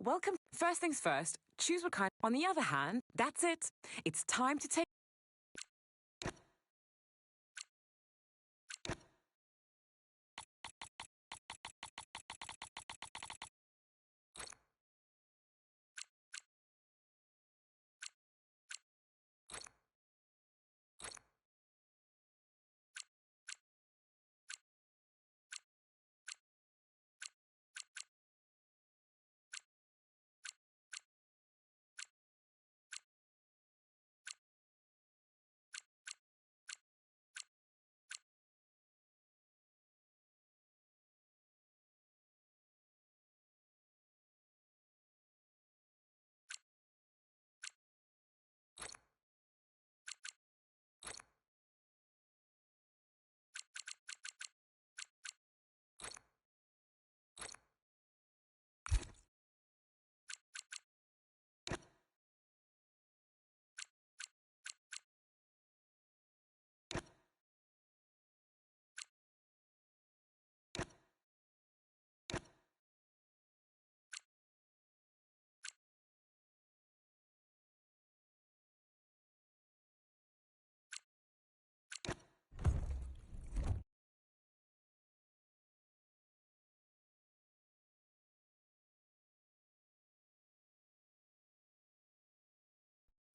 Welcome. First things first, choose what kind. On the other hand, that's it. It's time to take.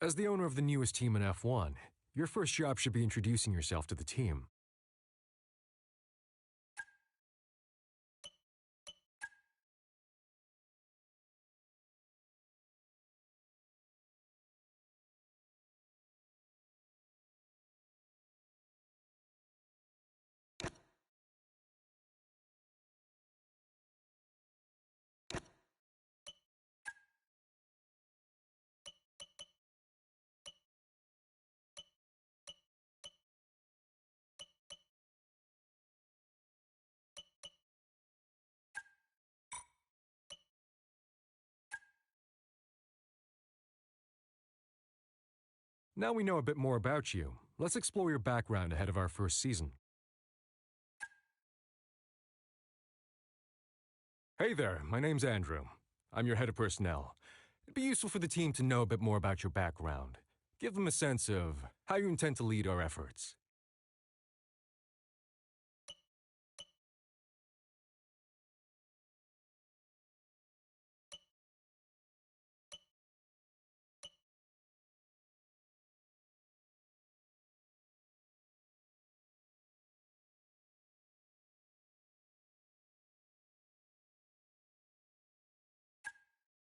As the owner of the newest team in F1, your first job should be introducing yourself to the team. Now we know a bit more about you. Let's explore your background ahead of our first season. Hey there, my name's Andrew. I'm your head of personnel. It'd be useful for the team to know a bit more about your background. Give them a sense of how you intend to lead our efforts.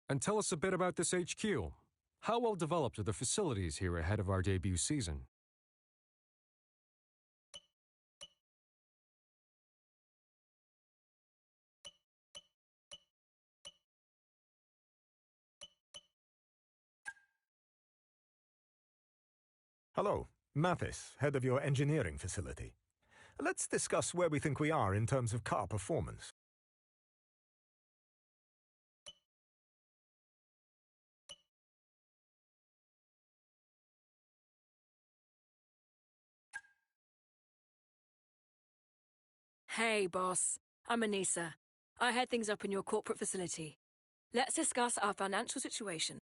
And tell us a bit about this HQ. How well developed are the facilities here ahead of our debut season? Hello, Mathis, head of your engineering facility. Let's discuss where we think we are in terms of car performance. Hey, boss. I'm Anissa. I head things up in your corporate facility. Let's discuss our financial situation.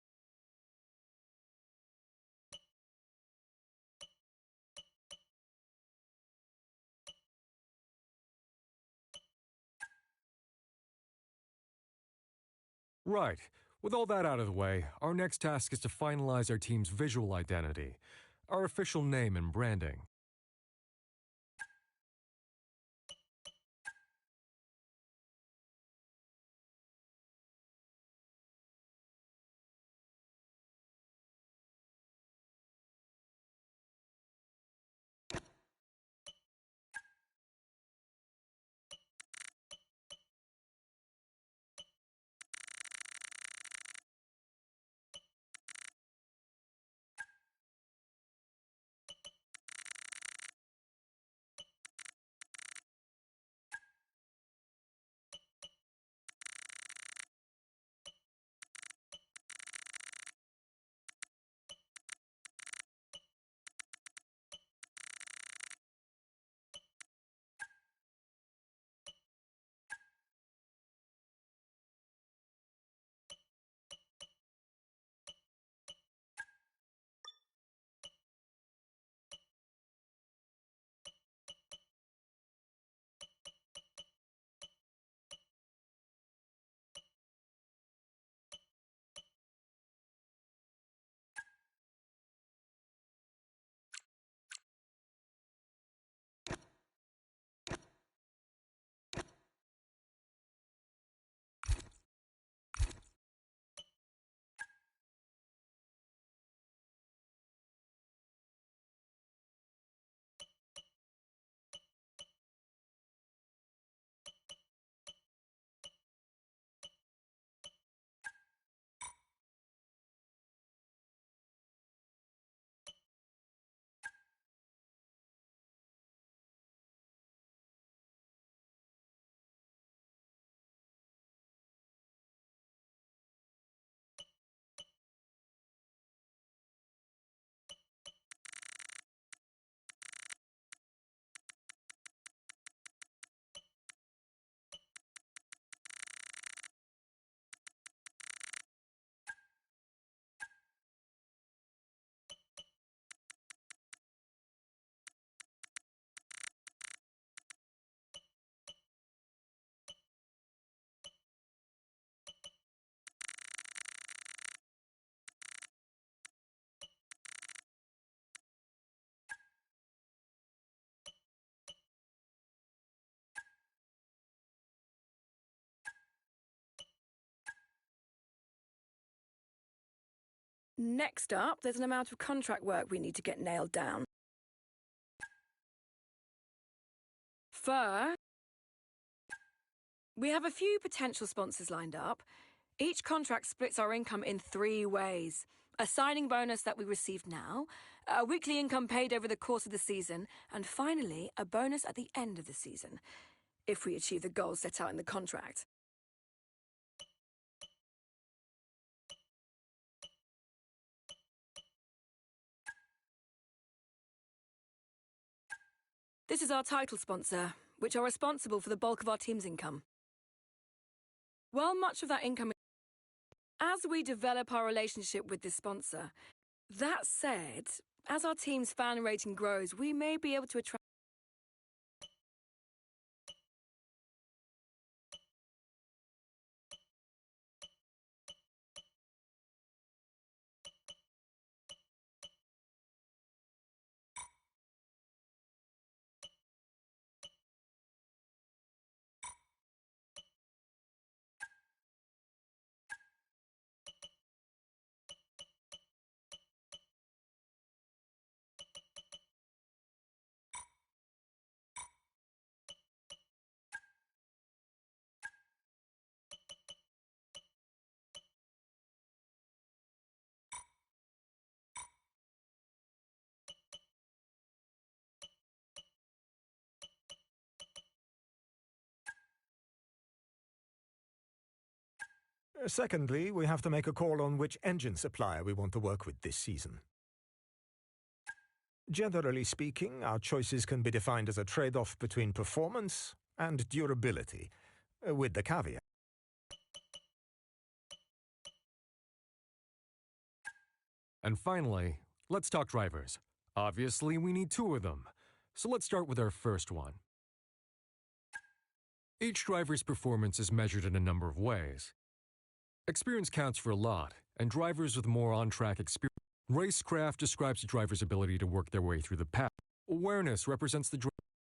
Right. With all that out of the way, our next task is to finalize our team's visual identity, our official name and branding. Next up, there's an amount of contract work we need to get nailed down. First, we have a few potential sponsors lined up. Each contract splits our income in 3 ways. A signing bonus that we receive now, a weekly income paid over the course of the season, and finally, a bonus at the end of the season, if we achieve the goals set out in the contract. This is our title sponsor, which are responsible for the bulk of our team's income. While much of that income as we develop our relationship with this sponsor. That said, as our team's fan rating grows, we may be able to attract. Secondly, we have to make a call on which engine supplier we want to work with this season. Generally speaking, our choices can be defined as a trade-off between performance and durability, with the caveat. And finally, let's talk drivers. Obviously, we need 2 of them. So let's start with our first one. Each driver's performance is measured in a number of ways. Experience counts for a lot, and drivers with more on-track experience. Racecraft describes the driver's ability to work their way through the pack. Awareness represents the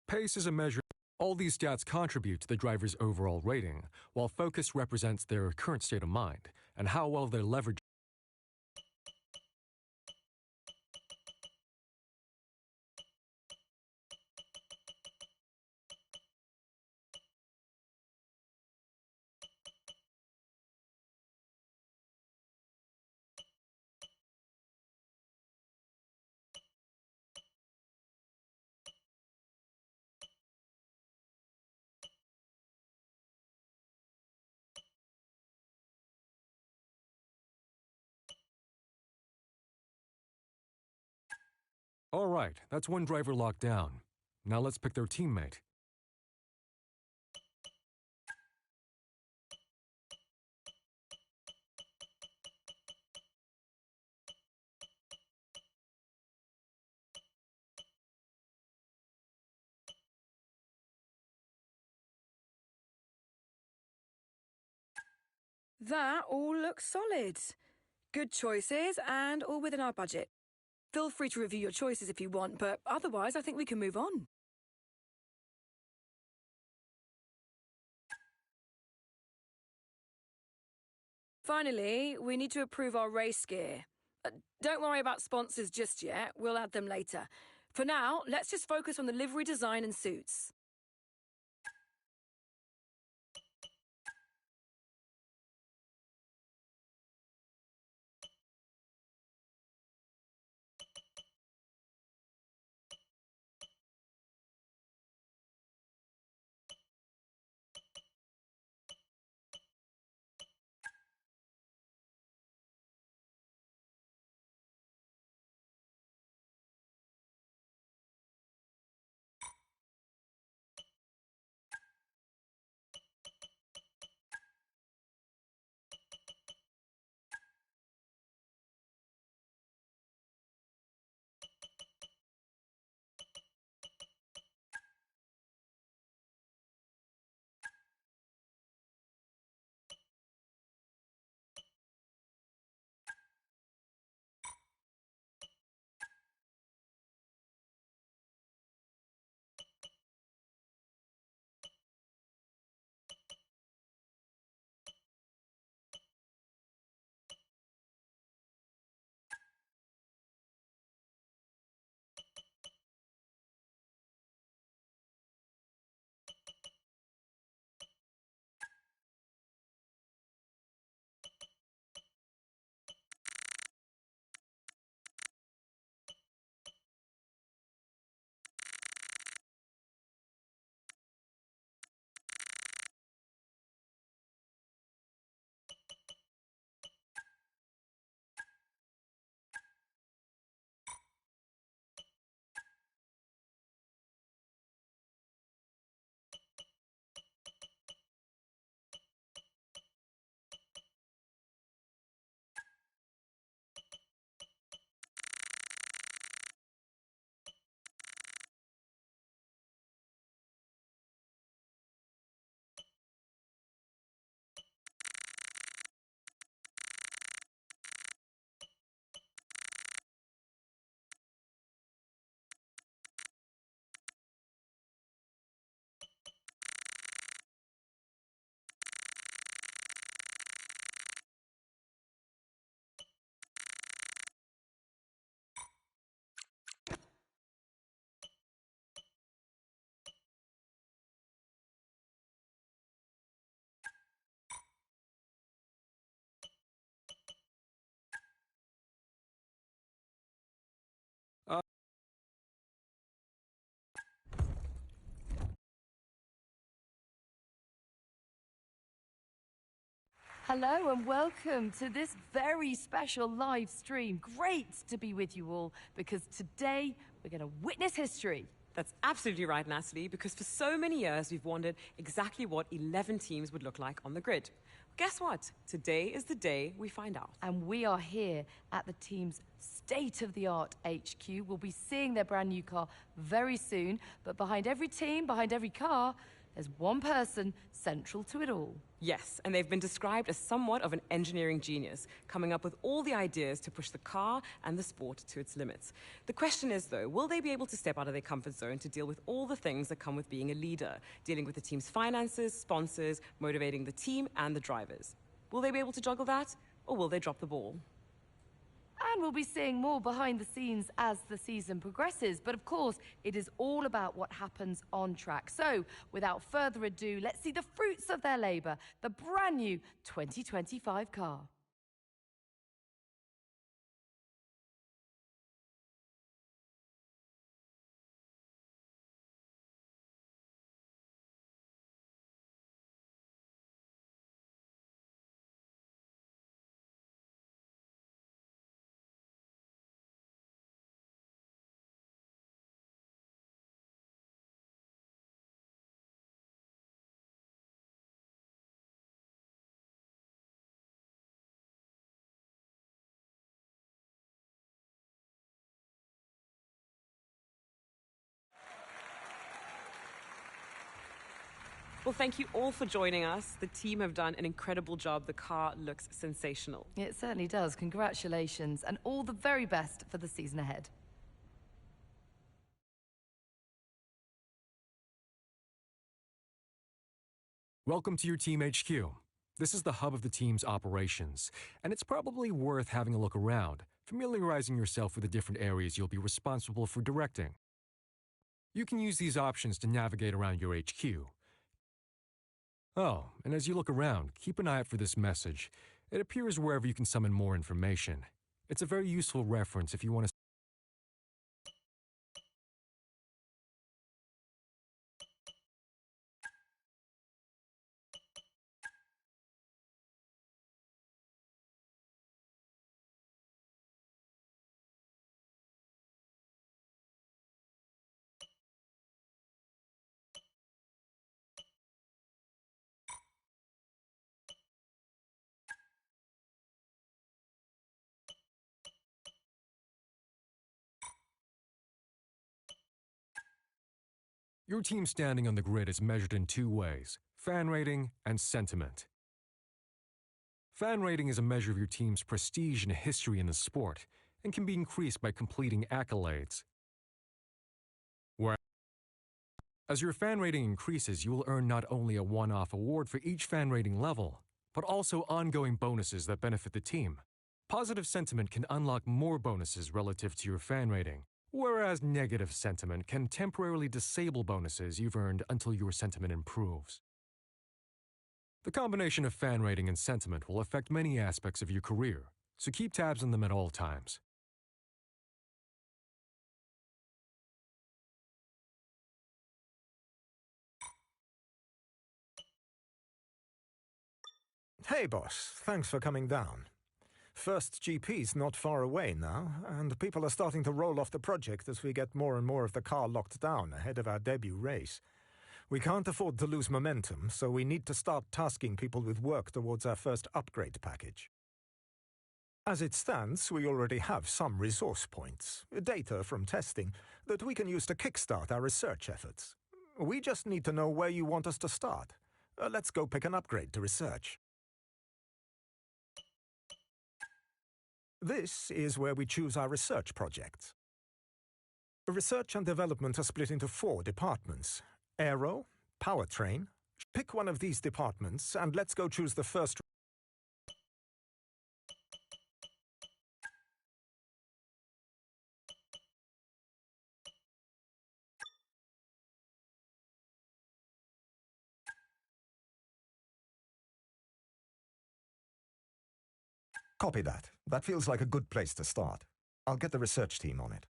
pace is a measure. All these stats contribute to the driver's overall rating, while focus represents their current state of mind and how well they leverage. All right, that's one driver locked down. Now let's pick their teammate. That all looks solid. Good choices and all within our budget. Feel free to review your choices if you want, but otherwise I think we can move on. Finally, we need to approve our race gear. Don't worry about sponsors just yet, we'll add them later. For now, let's just focus on the livery design and suits. Hello and welcome to this very special live stream. Great to be with you all because today we're going to witness history. That's absolutely right, Natalie, because for so many years we've wondered exactly what 11 teams would look like on the grid. Guess what? Today is the day we find out. And we are here at the team's state-of-the-art HQ. We'll be seeing their brand new car very soon, but behind every team, behind every car, there's one person central to it all. Yes, and they've been described as somewhat of an engineering genius, coming up with all the ideas to push the car and the sport to its limits. The question is, though, will they be able to step out of their comfort zone to deal with all the things that come with being a leader, dealing with the team's finances, sponsors, motivating the team and the drivers? Will they be able to juggle that, or will they drop the ball? And we'll be seeing more behind the scenes as the season progresses. But of course, it is all about what happens on track. So, without further ado, let's see the fruits of their labour, the brand new 2025 car. Well, thank you all for joining us. The team have done an incredible job. The car looks sensational. It certainly does. Congratulations, and all the very best for the season ahead. Welcome to your Team HQ. This is the hub of the team's operations, and it's probably worth having a look around, familiarizing yourself with the different areas you'll be responsible for directing. You can use these options to navigate around your HQ. Oh, and as you look around, keep an eye out for this message. It appears wherever you can summon more information. It's a very useful reference if you want to. Your team's standing on the grid is measured in two ways: fan rating and sentiment. Fan rating is a measure of your team's prestige and history in the sport, and can be increased by completing accolades. As your fan rating increases, you will earn not only a one-off award for each fan rating level, but also ongoing bonuses that benefit the team. Positive sentiment can unlock more bonuses relative to your fan rating, whereas negative sentiment can temporarily disable bonuses you've earned until your sentiment improves. The combination of fan rating and sentiment will affect many aspects of your career, so keep tabs on them at all times. Hey, boss. Thanks for coming down. First GP's not far away now, and people are starting to roll off the project as we get more and more of the car locked down ahead of our debut race. We can't afford to lose momentum, so we need to start tasking people with work towards our first upgrade package. As it stands, we already have some resource points, data from testing, that we can use to kickstart our research efforts. We just need to know where you want us to start. Let's go pick an upgrade to research. This is where we choose our research projects. Research and development are split into 4 departments: Aero, Powertrain. Pick one of these departments and let's go choose the first. Copy that. That feels like a good place to start. I'll get the research team on it.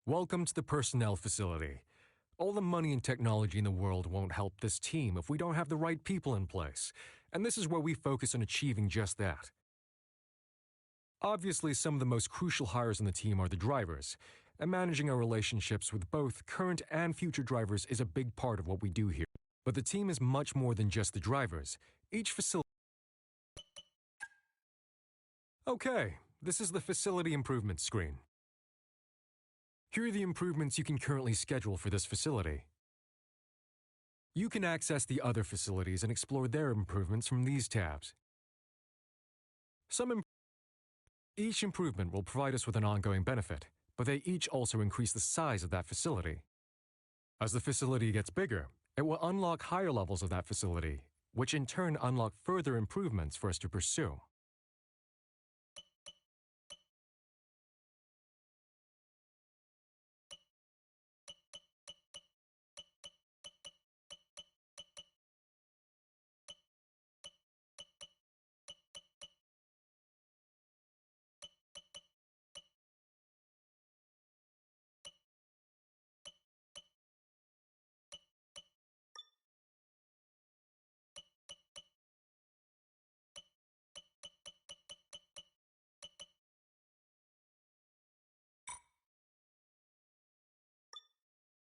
Welcome to the personnel facility. All the money and technology in the world won't help this team if we don't have the right people in place, and this is where we focus on achieving just that. Obviously, some of the most crucial hires on the team are the drivers, and managing our relationships with both current and future drivers is a big part of what we do here. But the team is much more than just the drivers. Each facility... Okay, this is the facility improvements screen. Here are the improvements you can currently schedule for this facility. You can access the other facilities and explore their improvements from these tabs. Each improvement will provide us with an ongoing benefit, but they each also increase the size of that facility. As the facility gets bigger, it will unlock higher levels of that facility, which in turn unlock further improvements for us to pursue.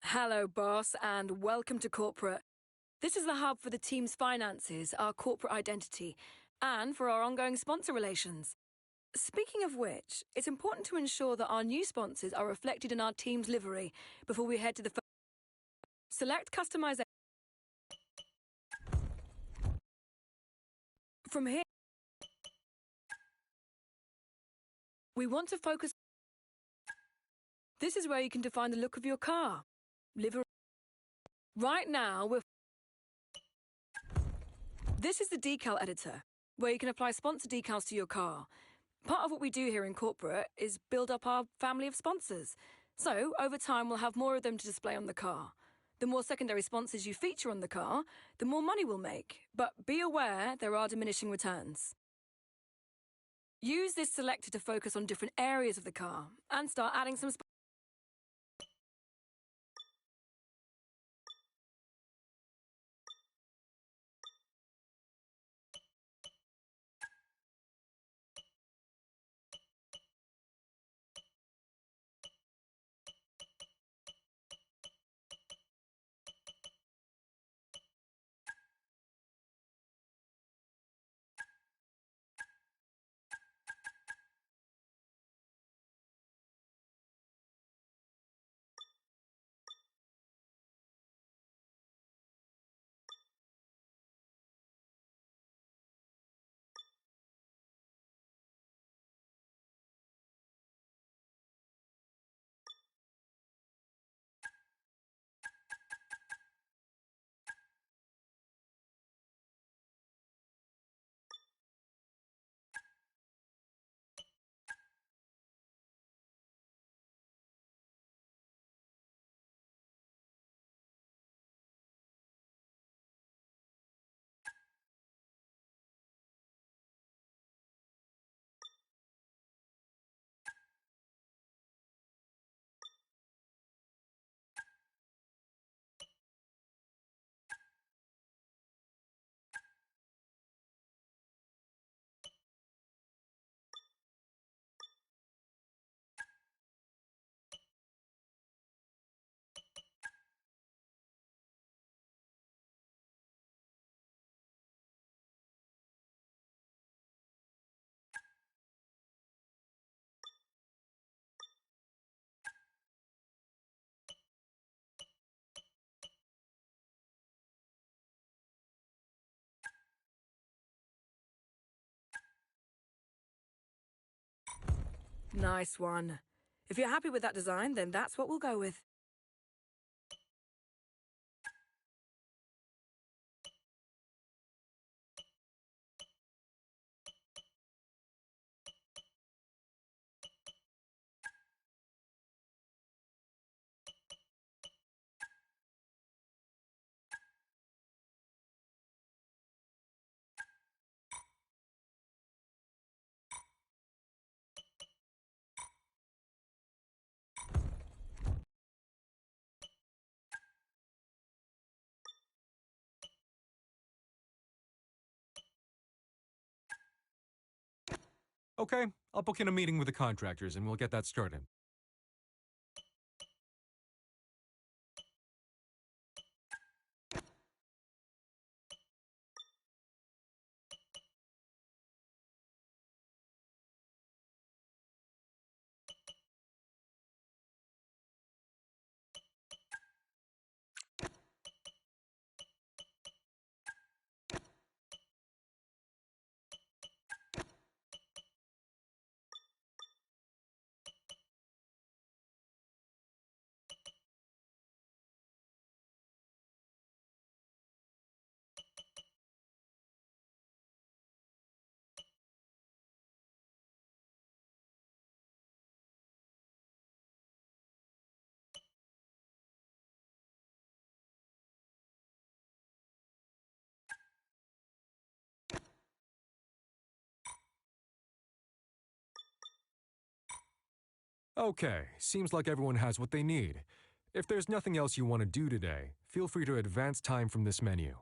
Hello, boss, and welcome to corporate. This is the hub for the team's finances, our corporate identity, and for our ongoing sponsor relations. Speaking of which, it's important to ensure that our new sponsors are reflected in our team's livery before we head to the select customization. From here, we want to focus. This is where you can define the look of your car. Livery. Right now, This is the decal editor, where you can apply sponsor decals to your car. Part of what we do here in corporate is build up our family of sponsors. So, over time, we'll have more of them to display on the car. The more secondary sponsors you feature on the car, the more money we'll make. But be aware there are diminishing returns. Use this selector to focus on different areas of the car and start adding some Nice one. If you're happy with that design, then that's what we'll go with. Okay, I'll book in a meeting with the contractors and we'll get that started. Okay, seems like everyone has what they need. If there's nothing else you want to do today, feel free to advance time from this menu.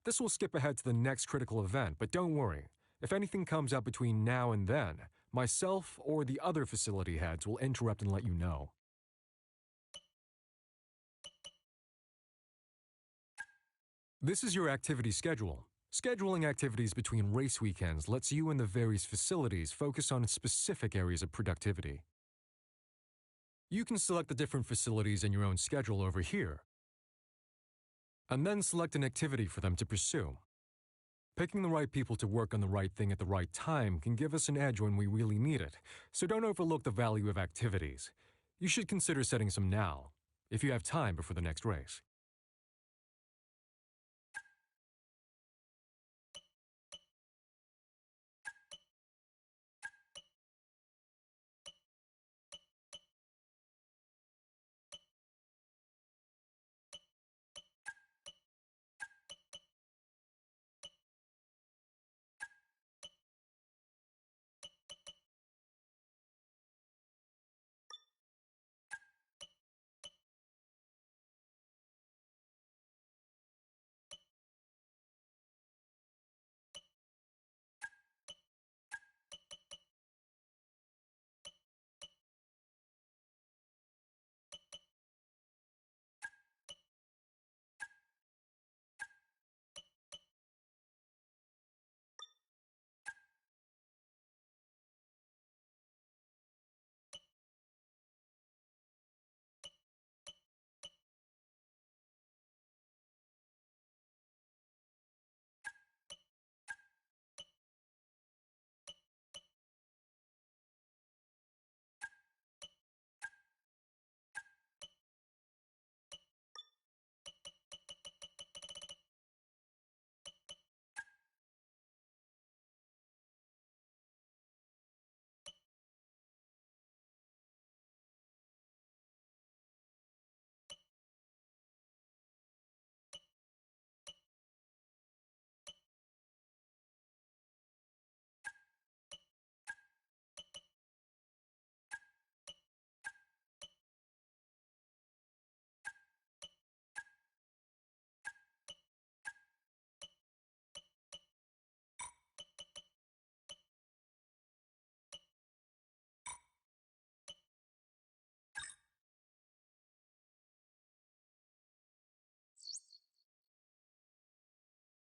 This will skip ahead to the next critical event, but don't worry. If anything comes up between now and then, myself or the other facility heads will interrupt and let you know. This is your activity schedule. Scheduling activities between race weekends lets you and the various facilities focus on specific areas of productivity. You can select the different facilities in your own schedule over here, and then select an activity for them to pursue. Picking the right people to work on the right thing at the right time can give us an edge when we really need it, so don't overlook the value of activities. You should consider setting some now, if you have time before the next race.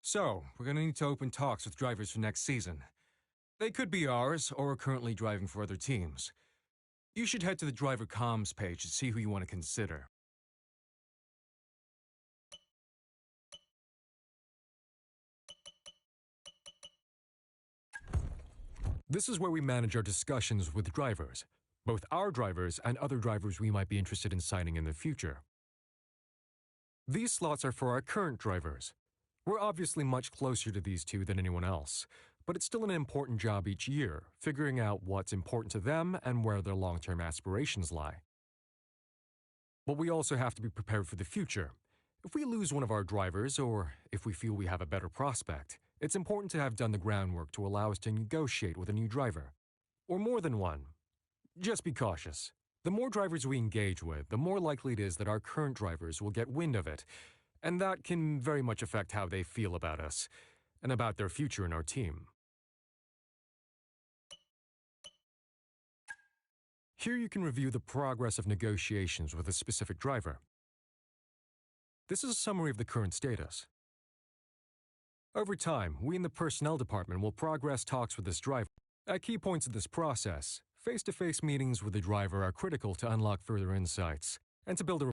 So, we're going to need to open talks with drivers for next season. They could be ours, or are currently driving for other teams. You should head to the driver comms page to see who you want to consider. This is where we manage our discussions with drivers, both our drivers and other drivers we might be interested in signing in the future. These slots are for our current drivers. We're obviously much closer to these two than anyone else, but it's still an important job each year, figuring out what's important to them and where their long-term aspirations lie. But we also have to be prepared for the future. If we lose one of our drivers, or if we feel we have a better prospect, it's important to have done the groundwork to allow us to negotiate with a new driver. Or more than one. Just be cautious. The more drivers we engage with, the more likely it is that our current drivers will get wind of it, and that can very much affect how they feel about us, and about their future in our team. Here you can review the progress of negotiations with a specific driver. This is a summary of the current status. Over time, we in the personnel department will progress talks with this driver. At key points of this process, face-to-face meetings with the driver are critical to unlock further insights and to build a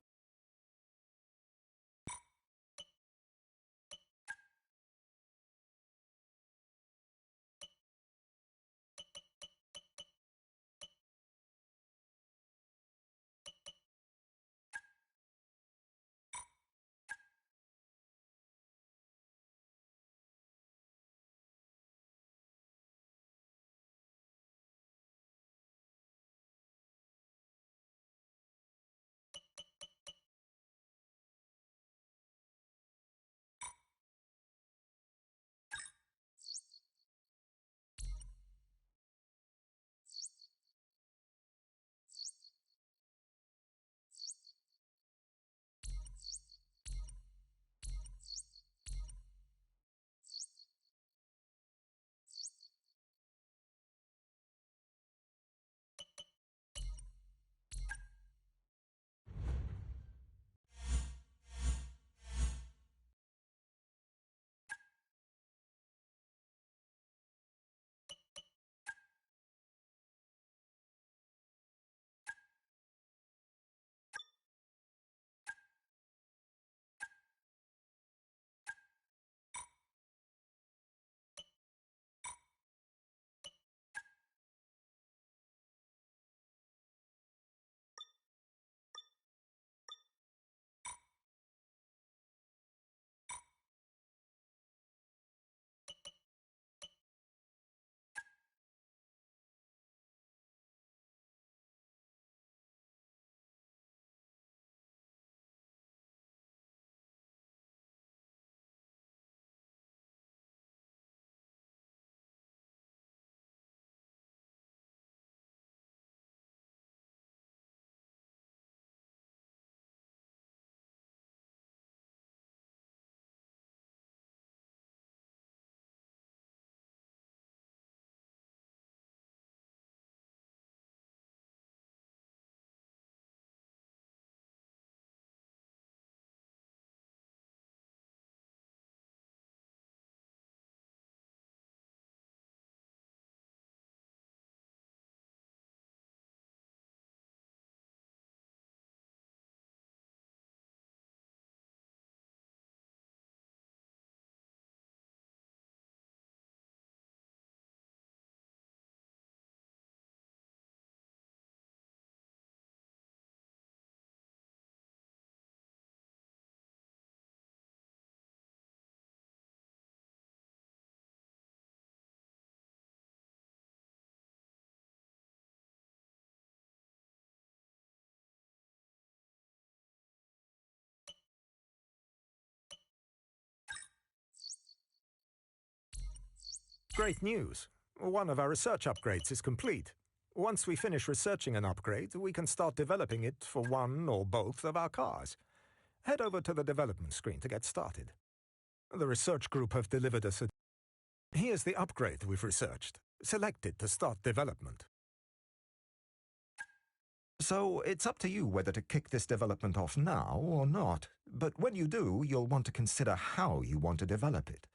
Great news. One of our research upgrades is complete. Once we finish researching an upgrade, we can start developing it for one or both of our cars. Head over to the development screen to get started. The research group have delivered us a... Here's the upgrade we've researched. Select it to start development. So it's up to you whether to kick this development off now or not. But when you do, you'll want to consider how you want to develop it.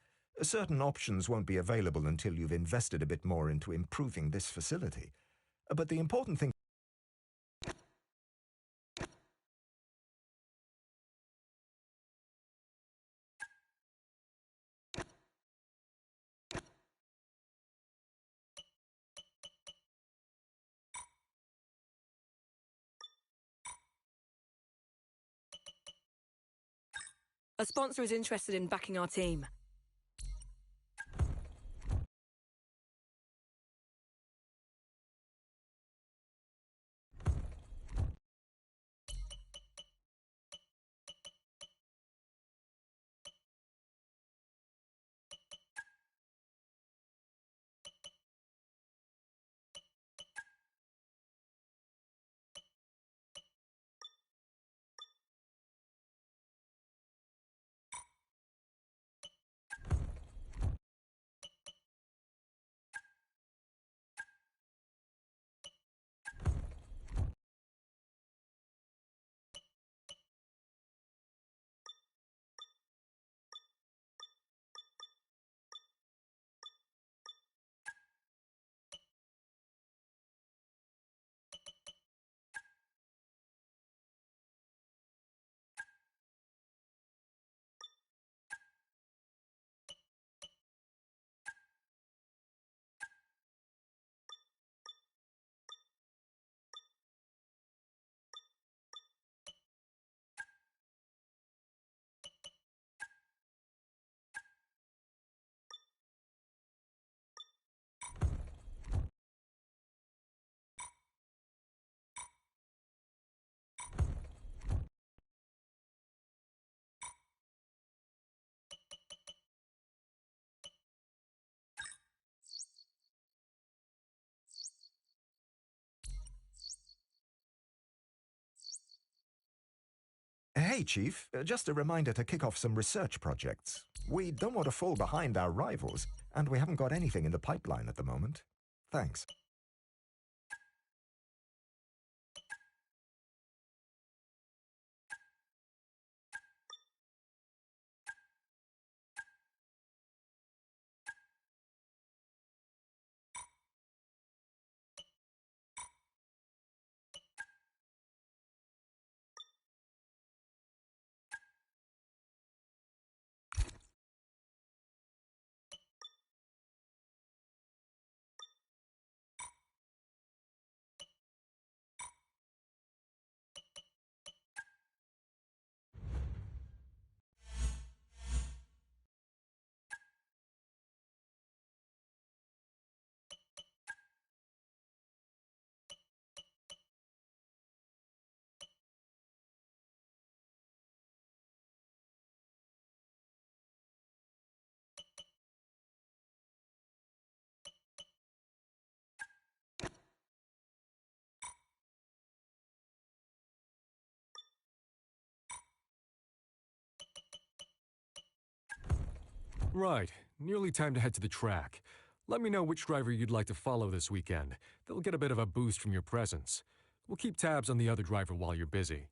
Certain options won't be available until you've invested a bit more into improving this facility. But the important thing... A sponsor is interested in backing our team. Hey, Chief, just a reminder to kick off some research projects. We don't want to fall behind our rivals, and we haven't got anything in the pipeline at the moment. Thanks. Right, nearly time to head to the track. Let me know which driver you'd like to follow this weekend. They'll get a bit of a boost from your presence. We'll keep tabs on the other driver while you're busy.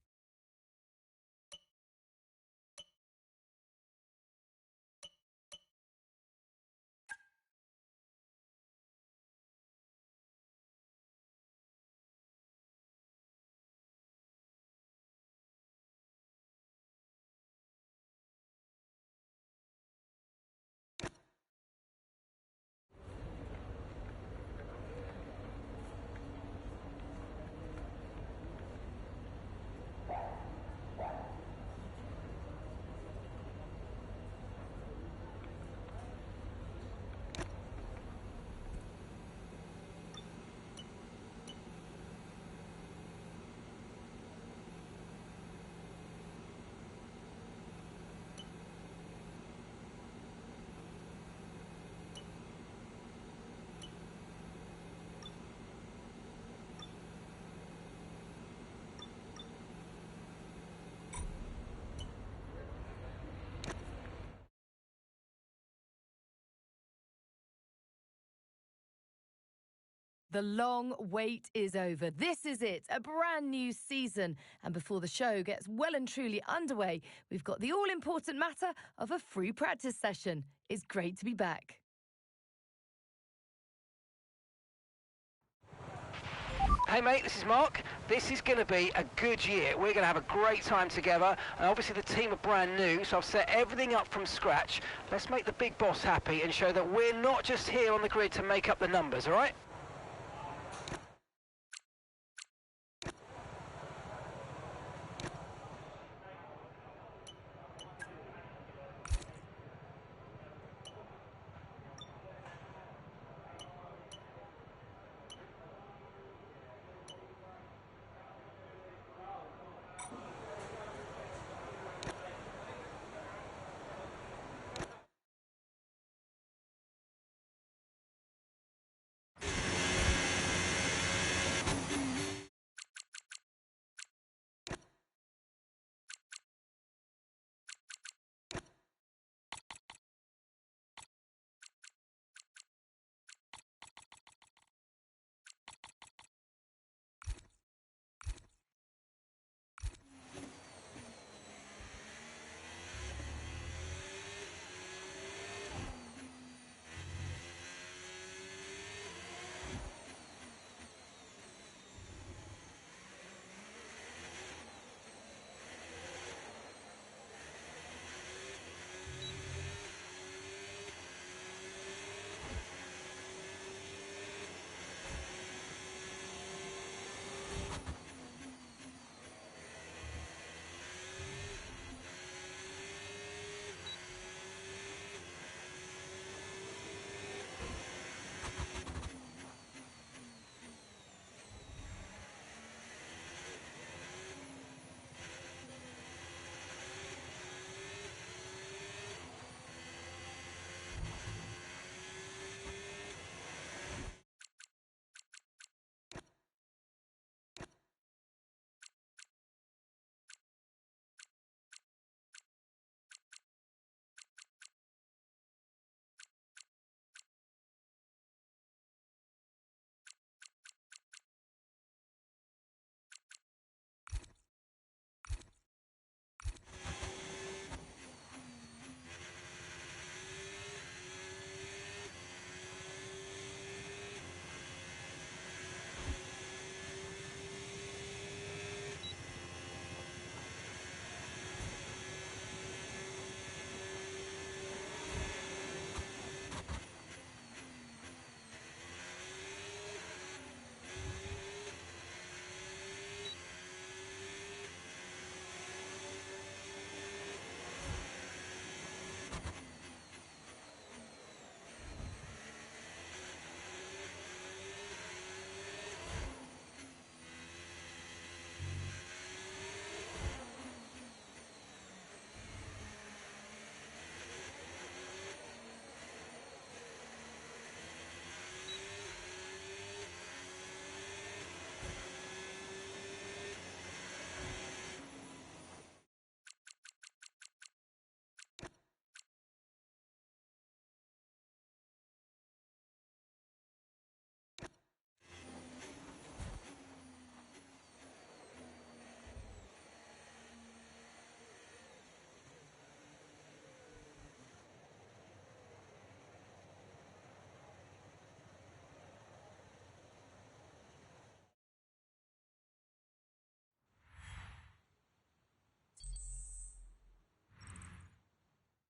The long wait is over. This is it, a brand new season. And before the show gets well and truly underway, we've got the all-important matter of a free practice session. It's great to be back. Hey mate, this is Mark. This is going to be a good year. We're going to have a great time together. And obviously the team are brand new, so I've set everything up from scratch. Let's make the big boss happy and show that we're not just here on the grid to make up the numbers, all right?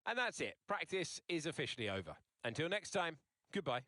And that's it. Practice is officially over. Until next time, goodbye.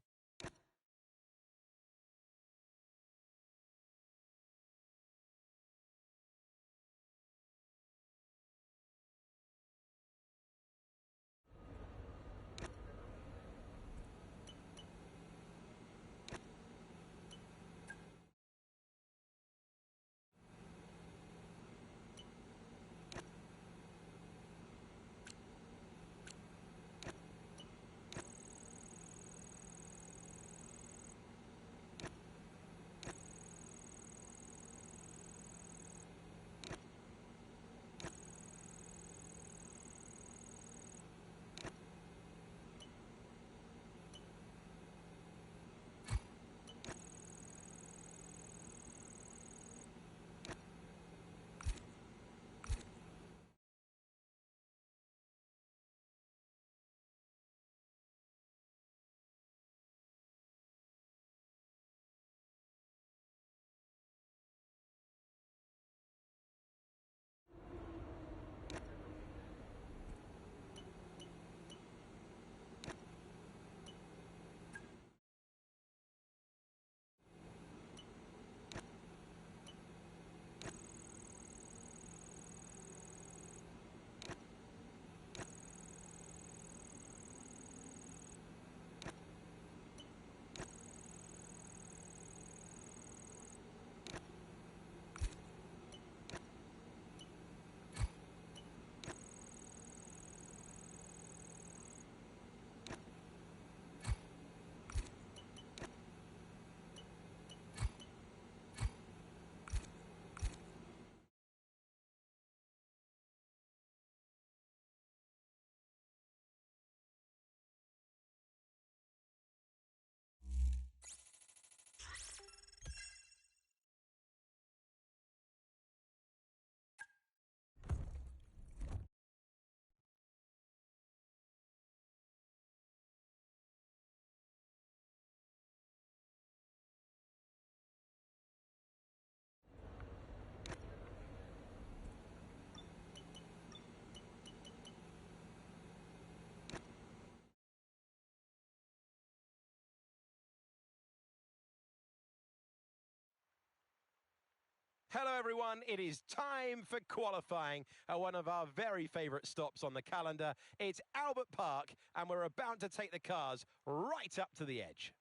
Hello everyone, it is time for qualifying at one of our very favourite stops on the calendar. It's Albert Park and we're about to take the cars right up to the edge.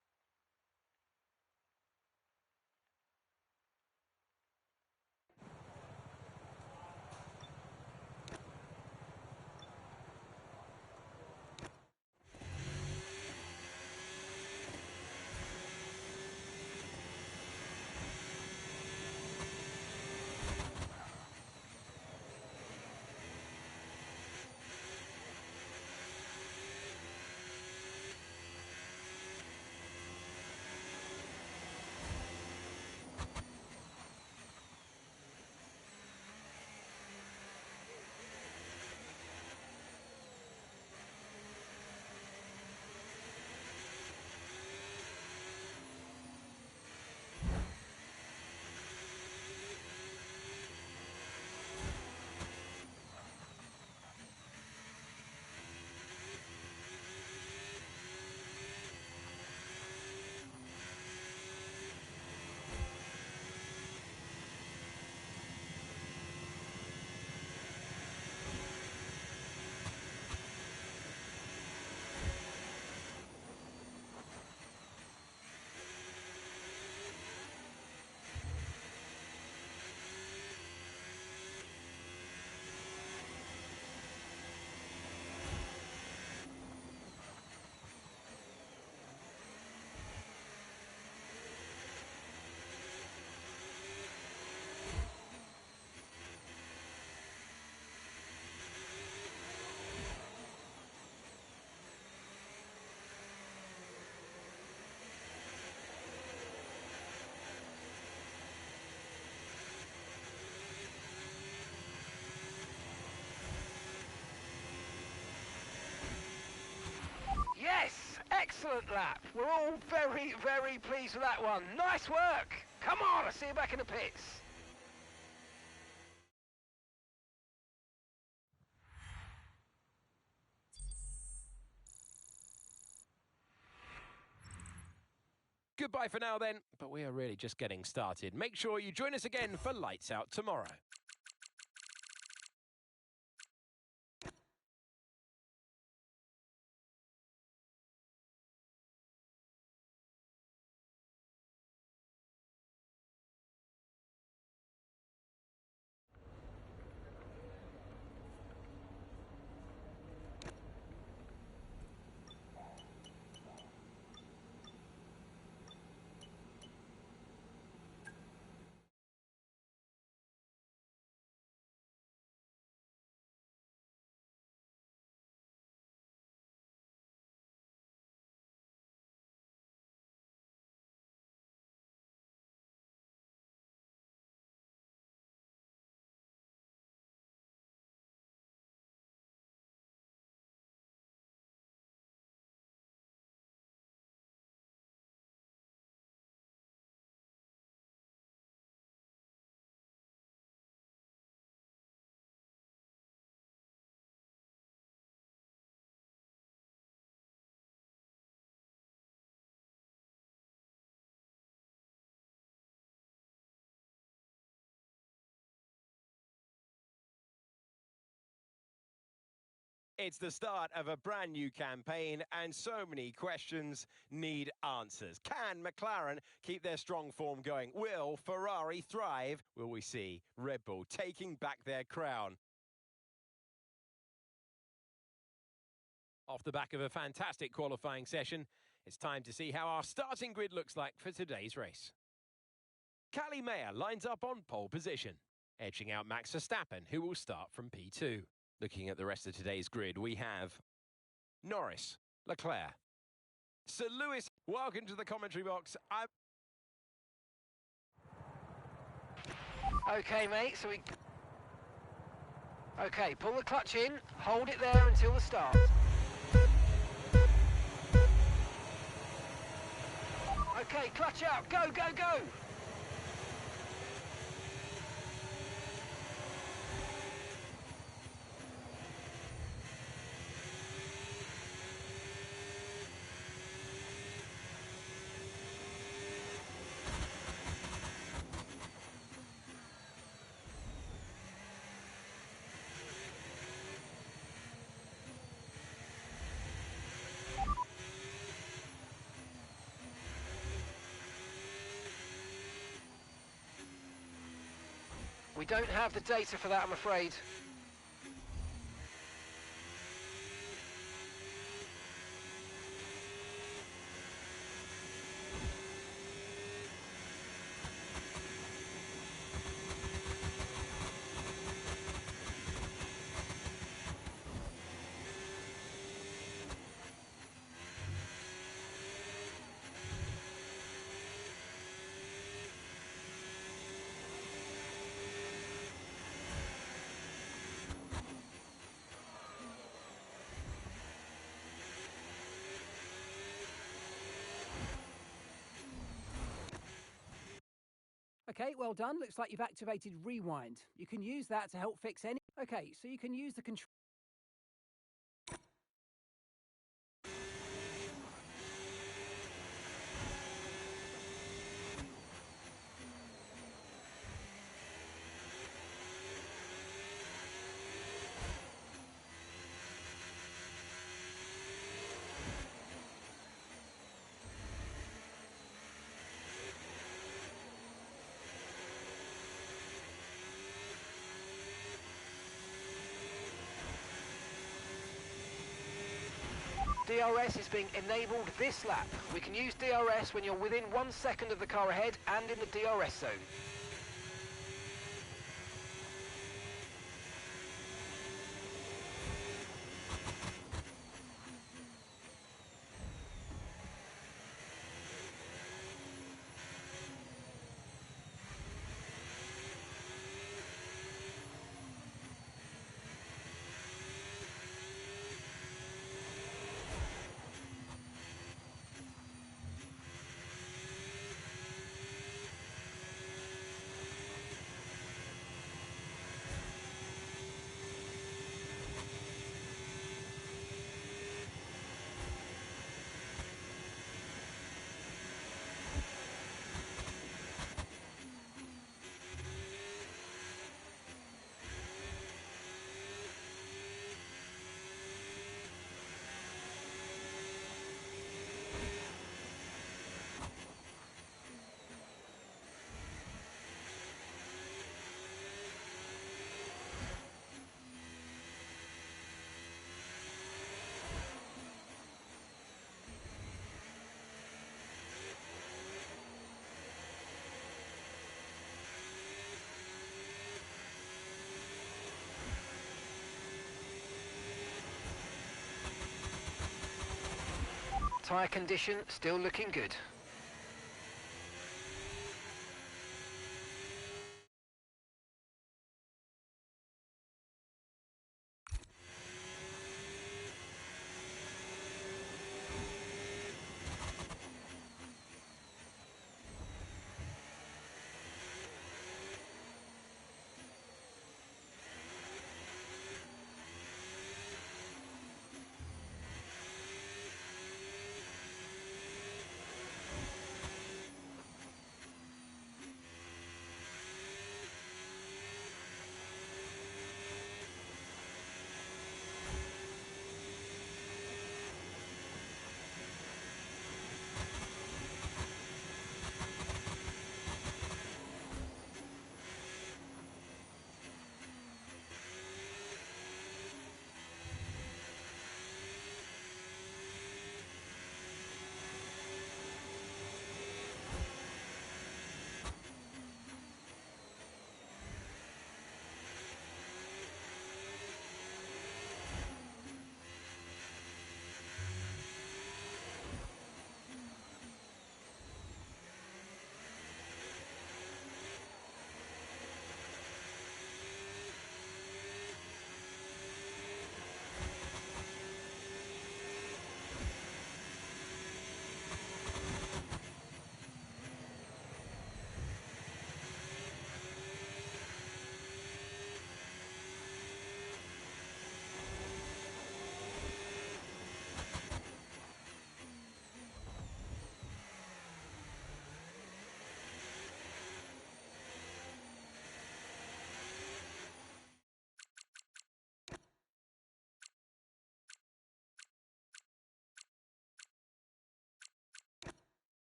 Yes, excellent lap. We're all very, very pleased with that one. Nice work. Come on, I'll see you back in the pits. Goodbye for now then, but we are really just getting started. Make sure you join us again for Lights Out tomorrow. It's the start of a brand new campaign, and so many questions need answers. Can McLaren keep their strong form going? Will Ferrari thrive? Will we see Red Bull taking back their crown? Off the back of a fantastic qualifying session, it's time to see how our starting grid looks like for today's race. Callie Mayer lines up on pole position, edging out Max Verstappen, who will start from P2. Looking at the rest of today's grid, we have Norris, Leclerc, Sir Lewis. Welcome to the commentary box. Okay, mate, Okay, pull the clutch in, hold it there until the start. Okay, clutch out, go, go, go! We don't have the data for that, I'm afraid. Okay, well done. Looks like you've activated Rewind. You can use that to help fix any... Okay, so you can use the control... DRS is being enabled this lap. We can use DRS when you're within 1 second of the car ahead and in the DRS zone. Tyre condition still looking good.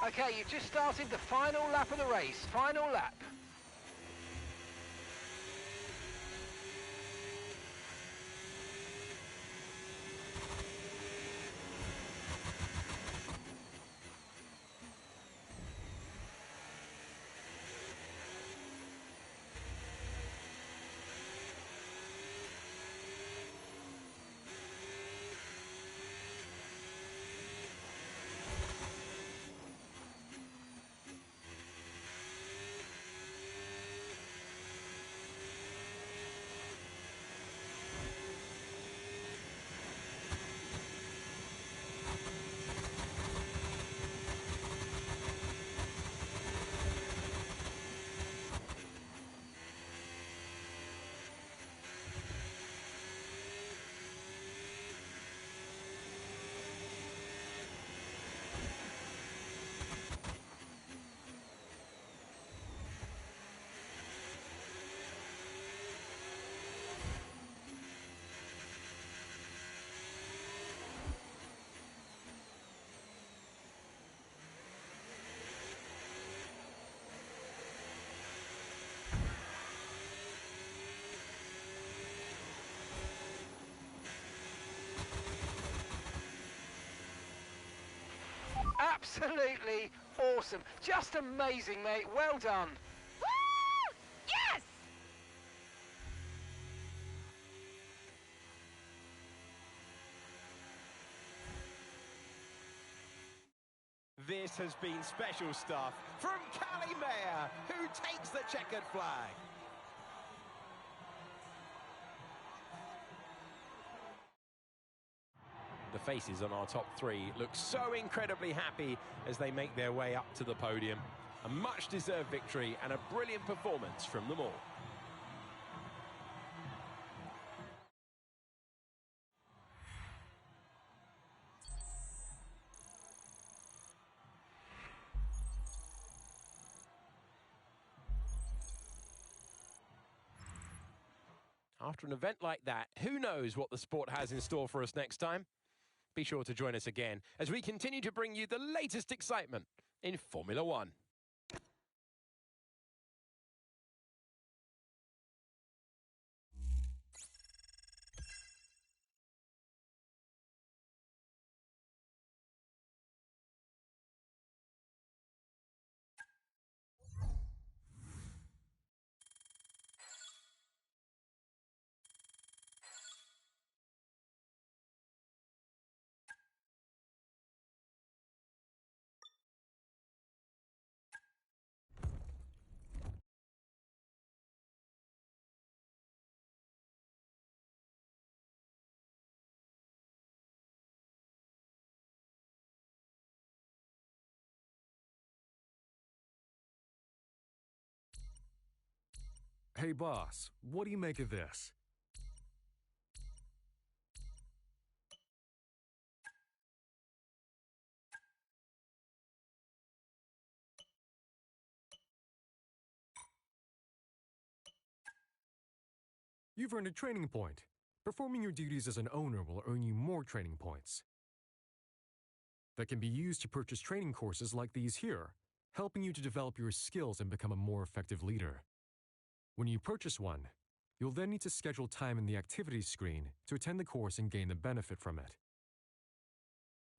Okay, you've just started the final lap of the race. Final lap. Absolutely awesome. Just amazing, mate. Well done. Woo! Yes! This has been special stuff from Callie Mayer, who takes the checkered flag. The faces on our top three look so incredibly happy as they make their way up to the podium. A much-deserved victory and a brilliant performance from them all. After an event like that, who knows what the sport has in store for us next time? Be sure to join us again as we continue to bring you the latest excitement in Formula One. Hey boss, what do you make of this? You've earned a training point. Performing your duties as an owner will earn you more training points that can be used to purchase training courses like these here, helping you to develop your skills and become a more effective leader. When you purchase one, you'll then need to schedule time in the activities screen to attend the course and gain the benefit from it.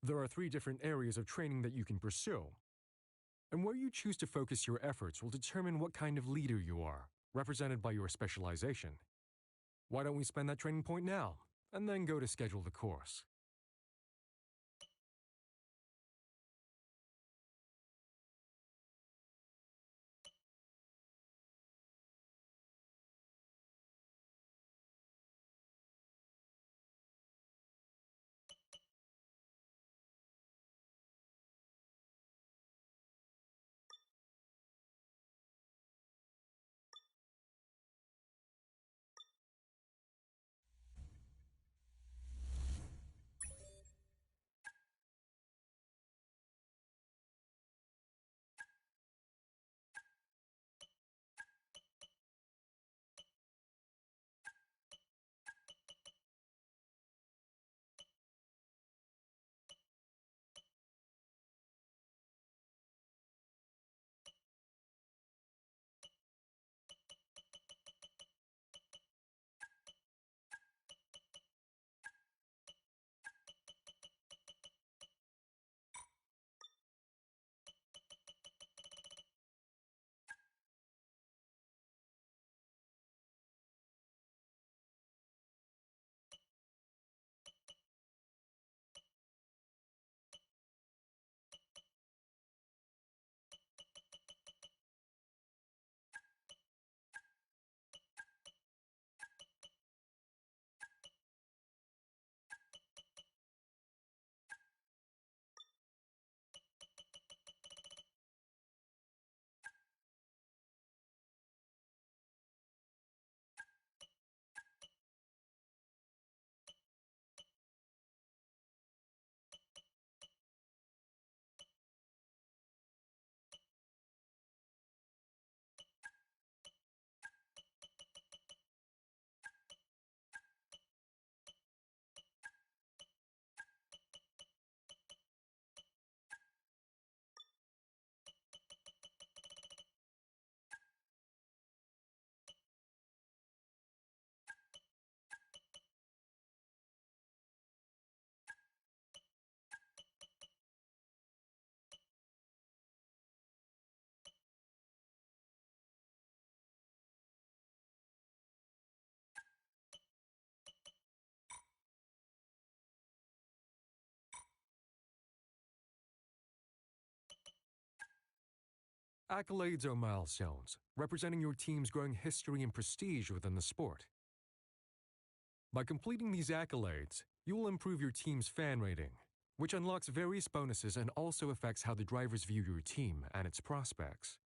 There are 3 different areas of training that you can pursue, and where you choose to focus your efforts will determine what kind of leader you are, represented by your specialization. Why don't we spend that training point now, and then go to schedule the course? Accolades are milestones, representing your team's growing history and prestige within the sport. By completing these accolades, you will improve your team's fan rating, which unlocks various bonuses and also affects how the drivers view your team and its prospects.